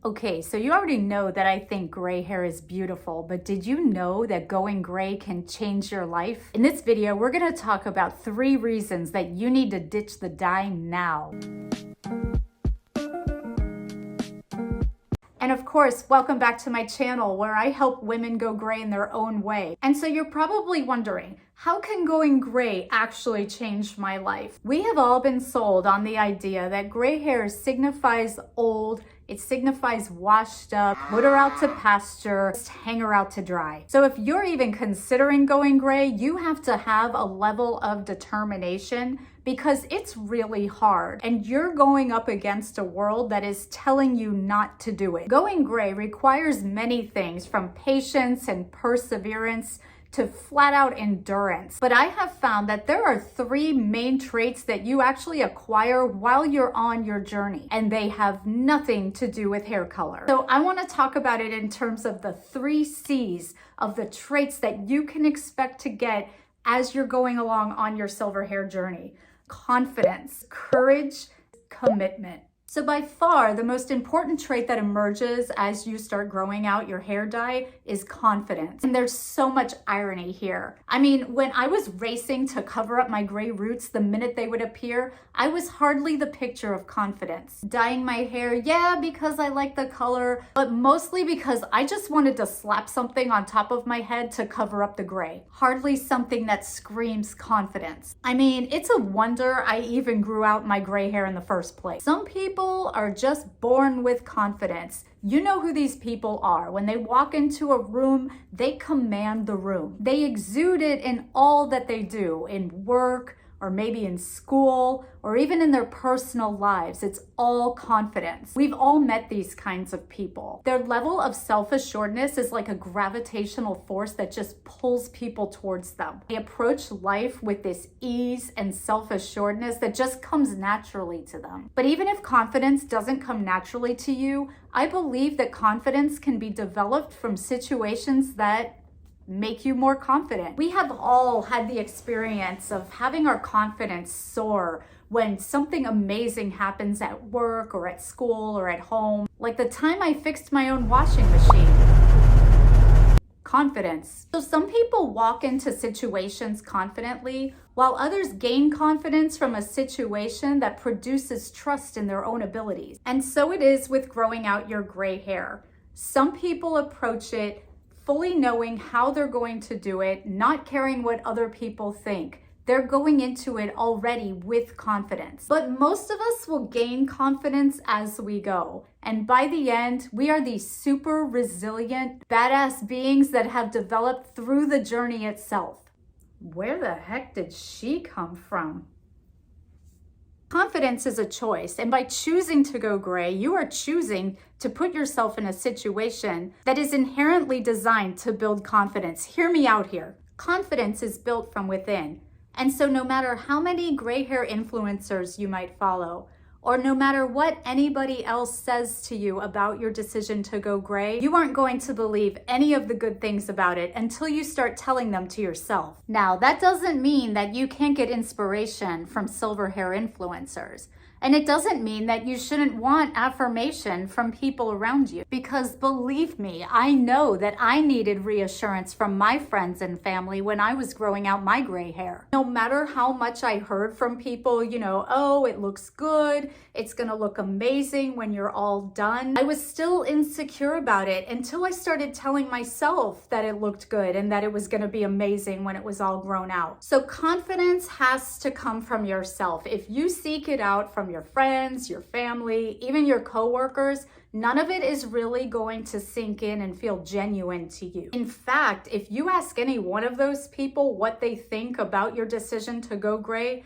Okay, so you already know that I think gray hair is beautiful, but did you know that going gray can change your life? In this video, we're gonna talk about 3 reasons that you need to ditch the dye now. And of course, welcome back to my channel where I help women go gray in their own way. And so you're probably wondering, how can going gray actually change my life? We have all been sold on the idea that gray hair signifies old, it signifies washed up, put her out to pasture, just hang her out to dry. So if you're even considering going gray, you have to have a level of determination because it's really hard and you're going up against a world that is telling you not to do it. Going gray requires many things from patience and perseverance to flat out endurance. But I have found that there are 3 main traits that you actually acquire while you're on your journey, and they have nothing to do with hair color. So I want to talk about it in terms of the 3 C's of the traits that you can expect to get as you're going along on your silver hair journey. Confidence, courage, commitment. So by far, the most important trait that emerges as you start growing out your hair dye is confidence. And there's so much irony here. I mean, when I was racing to cover up my gray roots the minute they would appear, I was hardly the picture of confidence. Dyeing my hair, yeah, because I like the color, but mostly because I just wanted to slap something on top of my head to cover up the gray. Hardly something that screams confidence. I mean, it's a wonder I even grew out my gray hair in the first place. Some people are just born with confidence. You know who these people are. When they walk into a room, they command the room. They exude it in all that they do, in work, or maybe in school, or even in their personal lives. It's all confidence. We've all met these kinds of people. Their level of self-assuredness is like a gravitational force that just pulls people towards them. They approach life with this ease and self-assuredness that just comes naturally to them. But even if confidence doesn't come naturally to you, I believe that confidence can be developed from situations that make you more confident. We have all had the experience of having our confidence soar when something amazing happens at work or at school or at home. Like the time I fixed my own washing machine. Confidence. So some people walk into situations confidently, while others gain confidence from a situation that produces trust in their own abilities. And so it is with growing out your gray hair. Some people approach it fully knowing how they're going to do it, not caring what other people think. They're going into it already with confidence. But most of us will gain confidence as we go. And by the end, we are these super resilient, badass beings that have developed through the journey itself. Where the heck did she come from? Confidence is a choice, and by choosing to go gray, you are choosing to put yourself in a situation that is inherently designed to build confidence. Hear me out here. Confidence is built from within. And so no matter how many gray hair influencers you might follow, or no matter what anybody else says to you about your decision to go gray, you aren't going to believe any of the good things about it until you start telling them to yourself. Now, that doesn't mean that you can't get inspiration from silver hair influencers. And it doesn't mean that you shouldn't want affirmation from people around you. Because believe me, I know that I needed reassurance from my friends and family when I was growing out my gray hair. No matter how much I heard from people, oh, it looks good, it's gonna look amazing when you're all done, I was still insecure about it until I started telling myself that it looked good and that it was gonna be amazing when it was all grown out. So confidence has to come from yourself. If you seek it out from your friends, your family, even your coworkers, none of it is really going to sink in and feel genuine to you. In fact, if you ask any one of those people what they think about your decision to go gray,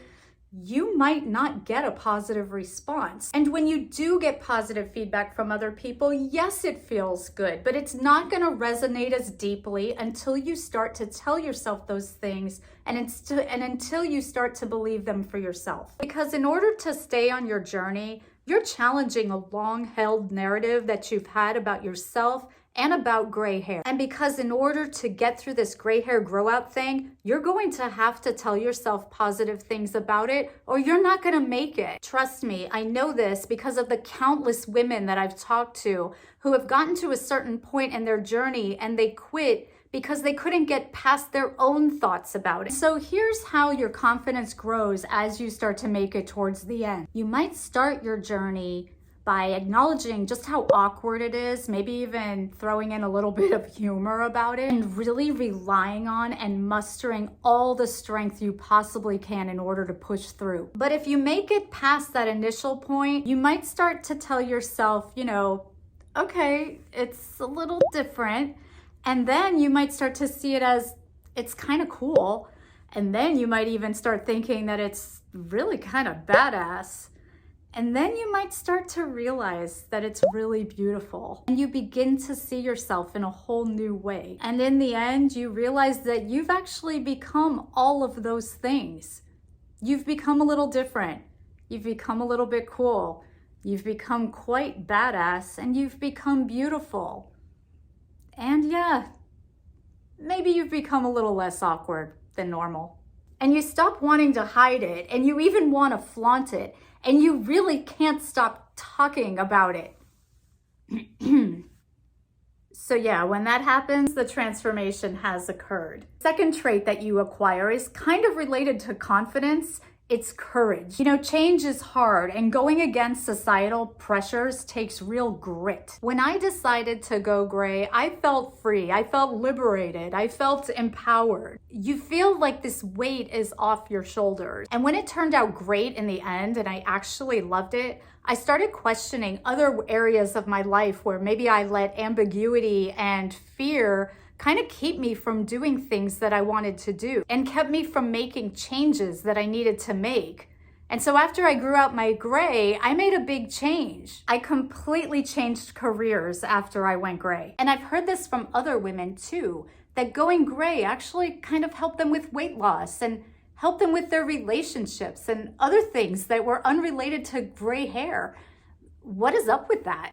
you might not get a positive response. And when you do get positive feedback from other people, yes, it feels good, but it's not going to resonate as deeply until you start to tell yourself those things and until you start to believe them for yourself. Because in order to stay on your journey, you're challenging a long-held narrative that you've had about yourself and about gray hair. And because in order to get through this gray hair grow out thing, you're going to have to tell yourself positive things about it, or you're not gonna make it. Trust me, I know this because of the countless women that I've talked to who have gotten to a certain point in their journey and they quit because they couldn't get past their own thoughts about it. So here's how your confidence grows as you start to make it towards the end. You might start your journey by acknowledging just how awkward it is, maybe even throwing in a little bit of humor about it, and really relying on and mustering all the strength you possibly can in order to push through. But if you make it past that initial point, you might start to tell yourself, okay, it's a little different. And then you might start to see it as it's kind of cool. And then you might even start thinking that it's really kind of badass. And then you might start to realize that it's really beautiful. And you begin to see yourself in a whole new way. And in the end, you realize that you've actually become all of those things. You've become a little different. You've become a little bit cool. You've become quite badass, and you've become beautiful. And yeah, maybe you've become a little less awkward than normal. And you stop wanting to hide it, and you even want to flaunt it. And you really can't stop talking about it. So yeah, when that happens, the transformation has occurred. Second trait that you acquire is kind of related to confidence. It's courage. Change is hard, and going against societal pressures takes real grit. When I decided to go gray, I felt free. I felt liberated. I felt empowered. You feel like this weight is off your shoulders. And when it turned out great in the end, and I actually loved it, I started questioning other areas of my life where maybe I let ambiguity and fear kind of keep me from doing things that I wanted to do and kept me from making changes that I needed to make. And so after I grew out my gray, I made a big change. I completely changed careers after I went gray. And I've heard this from other women too, that going gray actually kind of helped them with weight loss and helped them with their relationships and other things that were unrelated to gray hair. What is up with that?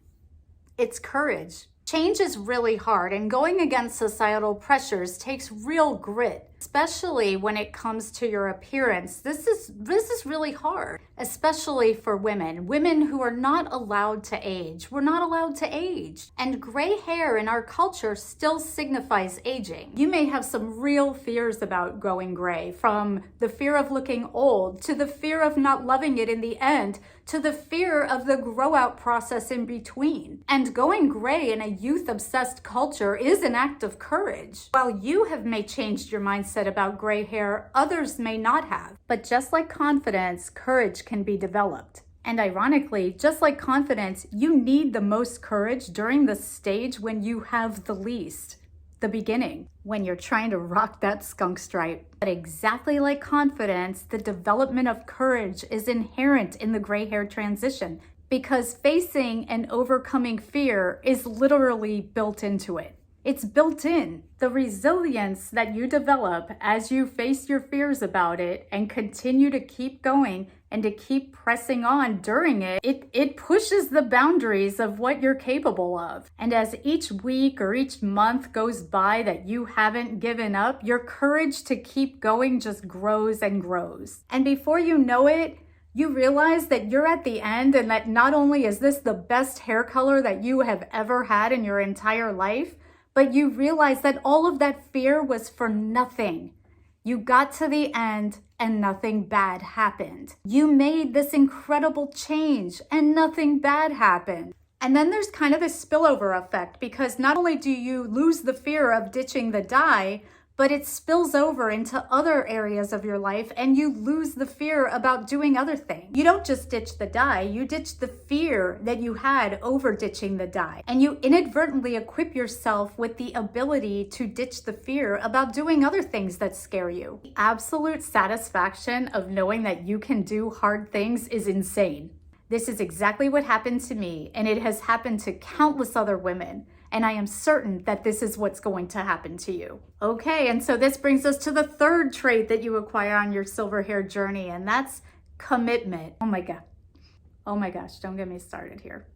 It's courage. Change is really hard, and going against societal pressures takes real grit, especially when it comes to your appearance. This is really hard, especially for women who are not allowed to age. We're not allowed to age. And gray hair in our culture still signifies aging. You may have some real fears about going gray, from the fear of looking old, to the fear of not loving it in the end, to the fear of the grow out process in between. And going gray in a youth-obsessed culture is an act of courage. While you may changed your mindset about gray hair, others may not have. But just like confidence, courage can be developed. And ironically, just like confidence, you need the most courage during the stage when you have the least. The beginning, when you're trying to rock that skunk stripe. But exactly like confidence, the development of courage is inherent in the gray hair transition, because facing and overcoming fear is literally built into it. It's built in. The resilience that you develop as you face your fears about it and continue to keep going and to keep pressing on during it pushes the boundaries of what you're capable of. And as each week or each month goes by that you haven't given up, your courage to keep going just grows and grows. And before you know it, you realize that you're at the end, and that not only is this the best hair color that you have ever had in your entire life, but you realize that all of that fear was for nothing. You got to the end and nothing bad happened. You made this incredible change and nothing bad happened. And then there's kind of this spillover effect, because not only do you lose the fear of ditching the dye, but it spills over into other areas of your life and you lose the fear about doing other things. You don't just ditch the dye, you ditch the fear that you had over ditching the dye. And you inadvertently equip yourself with the ability to ditch the fear about doing other things that scare you. The absolute satisfaction of knowing that you can do hard things is insane. This is exactly what happened to me, and it has happened to countless other women. And I am certain that this is what's going to happen to you. Okay, and so this brings us to the third trait that you acquire on your silver hair journey, and that's commitment. Oh my gosh, don't get me started here.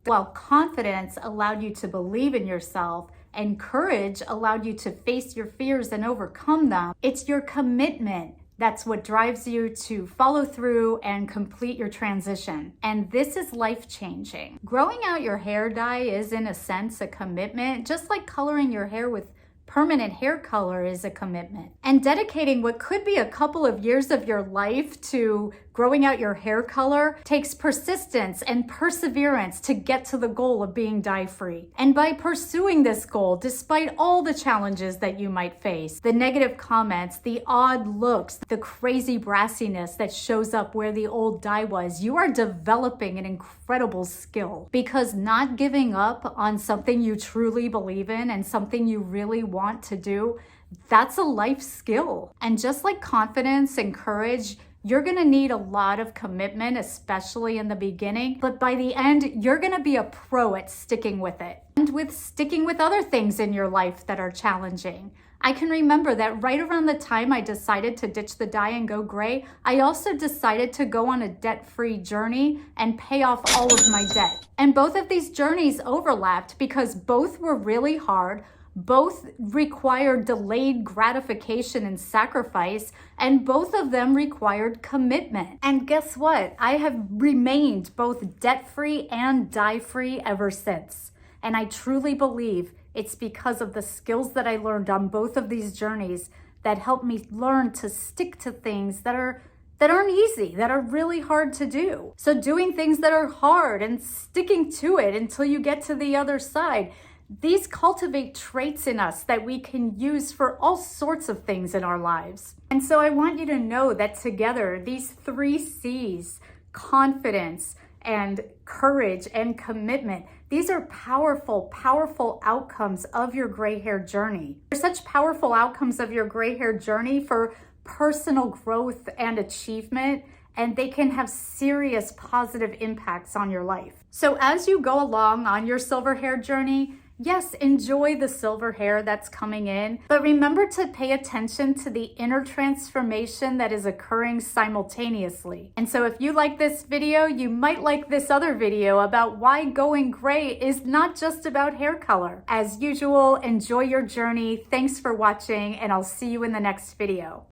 while confidence allowed you to believe in yourself and courage allowed you to face your fears and overcome them. It's your commitment that's what drives you to follow through and complete your transition. And this is life-changing. Growing out your hair dye is, in a sense, a commitment, just like coloring your hair with permanent hair color is a commitment. And dedicating what could be a couple of years of your life to growing out your hair color takes persistence and perseverance to get to the goal of being dye-free. And by pursuing this goal, despite all the challenges that you might face, the negative comments, the odd looks, the crazy brassiness that shows up where the old dye was, you are developing an incredible skill, because not giving up on something you truly believe in and something you really want to do, that's a life skill. And just like confidence and courage, you're gonna need a lot of commitment, especially in the beginning, but by the end, you're gonna be a pro at sticking with it. And with sticking with other things in your life that are challenging. I can remember that right around the time I decided to ditch the dye and go gray, I also decided to go on a debt-free journey and pay off all of my debt. And both of these journeys overlapped because both were really hard, both required delayed gratification and sacrifice, and both of them required commitment. And guess what? I have remained both debt-free and dye-free ever since. And I truly believe it's because of the skills that I learned on both of these journeys that helped me learn to stick to things that aren't easy, that are really hard to do. So doing things that are hard and sticking to it until you get to the other side, these cultivate traits in us that we can use for all sorts of things in our lives. And so I want you to know that together, these 3 C's, confidence and courage and commitment, these are powerful, powerful outcomes of your gray hair journey. They're such powerful outcomes of your gray hair journey for personal growth and achievement, and they can have serious positive impacts on your life. So as you go along on your silver hair journey, yes, enjoy the silver hair that's coming in, but remember to pay attention to the inner transformation that is occurring simultaneously. And so if you like this video, you might like this other video about why going gray is not just about hair color. As usual, enjoy your journey. Thanks for watching, and I'll see you in the next video.